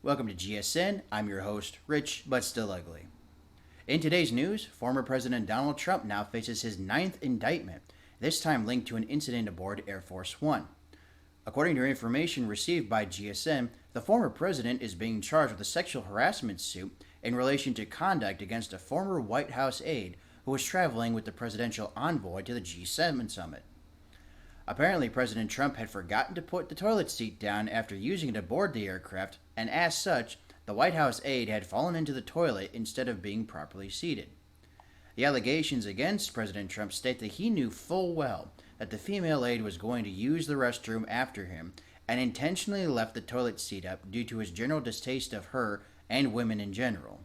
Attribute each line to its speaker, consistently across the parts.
Speaker 1: Welcome to GSN. I'm your host, Rich, but still ugly. In today's news, former President Donald Trump now faces his ninth indictment, this time linked to an incident aboard Air Force One. According to information received by GSN, the former president is being charged with a sexual harassment suit in relation to conduct against a former White House aide who was traveling with the presidential envoy to the G7 summit. Apparently, President Trump had forgotten to put the toilet seat down after using it aboard the aircraft, and as such, the White House aide had fallen into the toilet instead of being properly seated. The allegations against President Trump state that he knew full well that the female aide was going to use the restroom after him and intentionally left the toilet seat up due to his general distaste of her and women in general.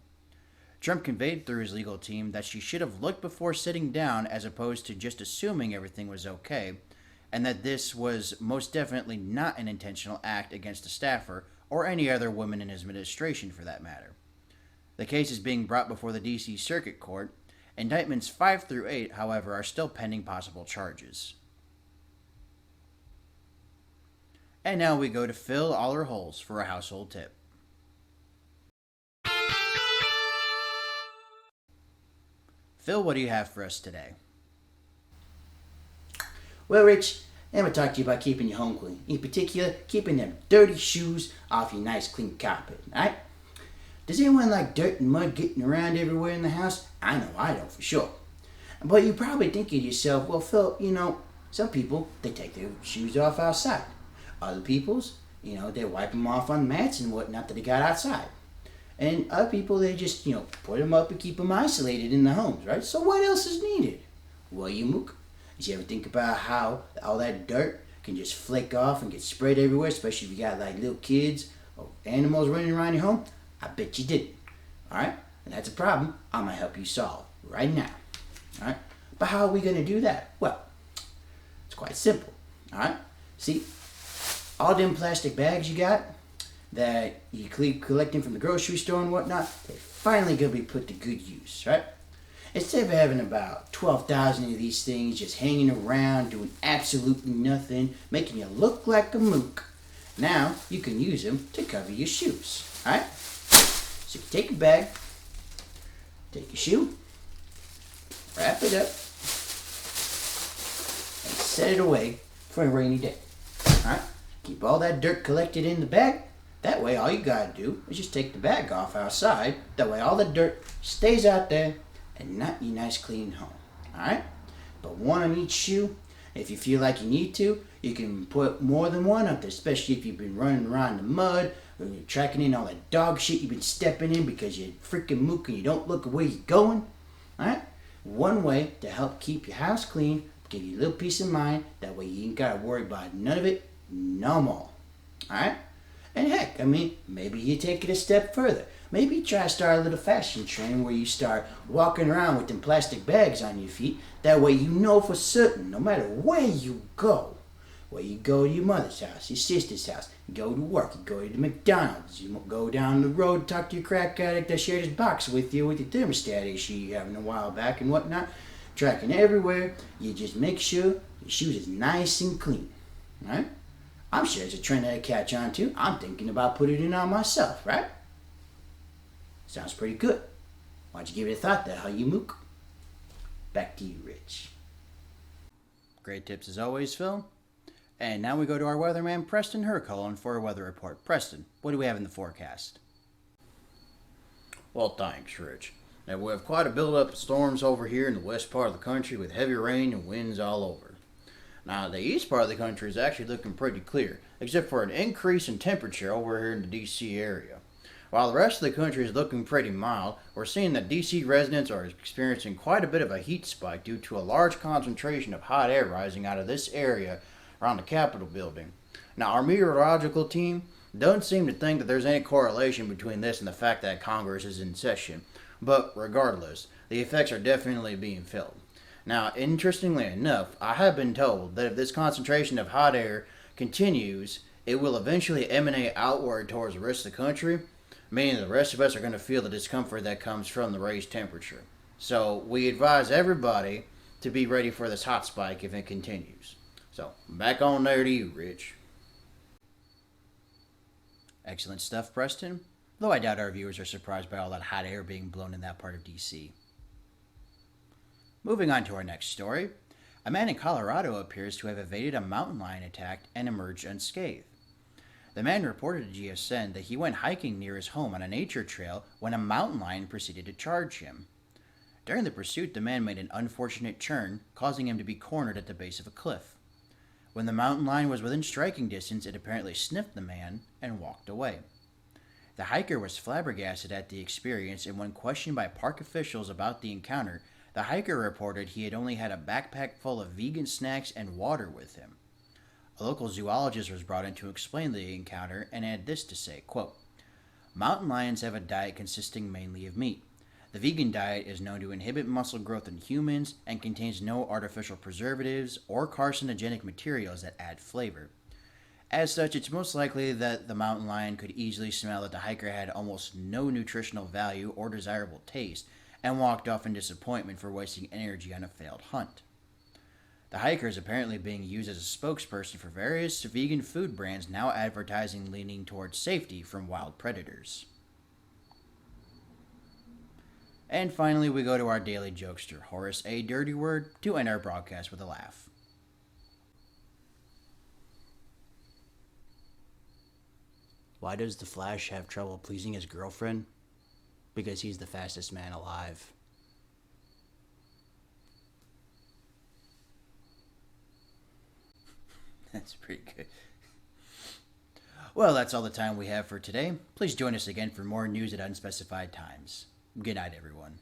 Speaker 1: Trump conveyed through his legal team that she should have looked before sitting down as opposed to just assuming everything was okay, and that this was most definitely not an intentional act against a staffer or any other woman in his administration for that matter. The case is being brought before the D.C. Circuit Court. Indictments 5 through 8, however, are still pending possible charges. And now we go to fill all our holes for a household tip. Phil, what do you have for us today?
Speaker 2: Well, Rich, I'm going to talk to you about keeping your home clean. In particular, keeping them dirty shoes off your nice clean carpet, alright? Does anyone like dirt and mud getting around everywhere in the house? I know I don't, for sure. But you're probably thinking to yourself, well, Phil, some people, they take their shoes off outside. Other people's, they wipe them off on mats and whatnot that they got outside. And other people, they just, put them up and keep them isolated in the homes, right? So what else is needed? Well, you mook. Did you ever think about how all that dirt can just flake off and get sprayed everywhere, especially if you got like little kids or animals running around your home? I bet you didn't. Alright? And that's a problem I'm going to help you solve right now. Alright? But how are we going to do that? Well, it's quite simple. Alright? See, all them plastic bags you got that you keep collecting from the grocery store and whatnot, they're finally going to be put to good use, right? Instead of having about 12,000 of these things just hanging around, doing absolutely nothing, making you look like a mook, now you can use them to cover your shoes. Alright? So you take a bag, take your shoe, wrap it up, and set it away for a rainy day. Alright? Keep all that dirt collected in the bag. That way all you gotta do is just take the bag off outside. That way all the dirt stays out there and not your nice clean home. Alright? But one on each shoe. If you feel like you need to, you can put more than one up there, especially if you've been running around in the mud or you're tracking in all that dog shit you've been stepping in because you're freaking mook and you don't look where you're going. Alright? One way to help keep your house clean, give you a little peace of mind, that way you ain't gotta worry about none of it no more. Alright? And heck, maybe you take it a step further. Maybe try to start a little fashion trend where you start walking around with them plastic bags on your feet. That way you know for certain, no matter where you go, where you go to your mother's house, your sister's house, you go to work, you go to the McDonald's, you go down the road, talk to your crack addict that shared his box with you with your thermostat issue you having a while back and whatnot. Tracking everywhere, you just make sure your shoes is nice and clean. Right? I'm sure it's a trend that'll catch on to. I'm thinking about putting it on myself, right? Sounds pretty good. Why don't you give it a thought there, how you mook? Back to you, Rich.
Speaker 1: Great tips as always, Phil. And now we go to our weatherman, Preston Hercullen, for a weather report. Preston, what do we have in the forecast?
Speaker 3: Well, thanks, Rich. Now, we have quite a buildup of storms over here in the west part of the country with heavy rain and winds all over. Now, the east part of the country is actually looking pretty clear, except for an increase in temperature over here in the D.C. area. While the rest of the country is looking pretty mild, we're seeing that D.C. residents are experiencing quite a bit of a heat spike due to a large concentration of hot air rising out of this area around the Capitol building. Now, our meteorological team don't seem to think that there's any correlation between this and the fact that Congress is in session, but regardless, the effects are definitely being felt. Now, interestingly enough, I have been told that if this concentration of hot air continues, it will eventually emanate outward towards the rest of the country, meaning the rest of us are going to feel the discomfort that comes from the raised temperature. So, we advise everybody to be ready for this hot spike if it continues. So, back on there to you, Rich.
Speaker 1: Excellent stuff, Preston. Though I doubt our viewers are surprised by all that hot air being blown in that part of DC. Moving on to our next story. A man in Colorado appears to have evaded a mountain lion attack and emerged unscathed. The man reported to GSN that he went hiking near his home on a nature trail when a mountain lion proceeded to charge him. During the pursuit, the man made an unfortunate turn, causing him to be cornered at the base of a cliff. When the mountain lion was within striking distance, it apparently sniffed the man and walked away. The hiker was flabbergasted at the experience, and when questioned by park officials about the encounter, the hiker reported he had only had a backpack full of vegan snacks and water with him. A local zoologist was brought in to explain the encounter and had this to say, quote, "Mountain lions have a diet consisting mainly of meat. The vegan diet is known to inhibit muscle growth in humans and contains no artificial preservatives or carcinogenic materials that add flavor. As such, it's most likely that the mountain lion could easily smell that the hiker had almost no nutritional value or desirable taste and walked off in disappointment for wasting energy on a failed hunt." The hiker is apparently being used as a spokesperson for various vegan food brands now advertising leaning towards safety from wild predators. And finally, we go to our daily jokester, Horace A. Dirty Word, to end our broadcast with a laugh. Why does the Flash have trouble pleasing his girlfriend? Because he's the fastest man alive. That's pretty good. Well, that's all the time we have for today. Please join us again for more news at unspecified times. Good night, everyone.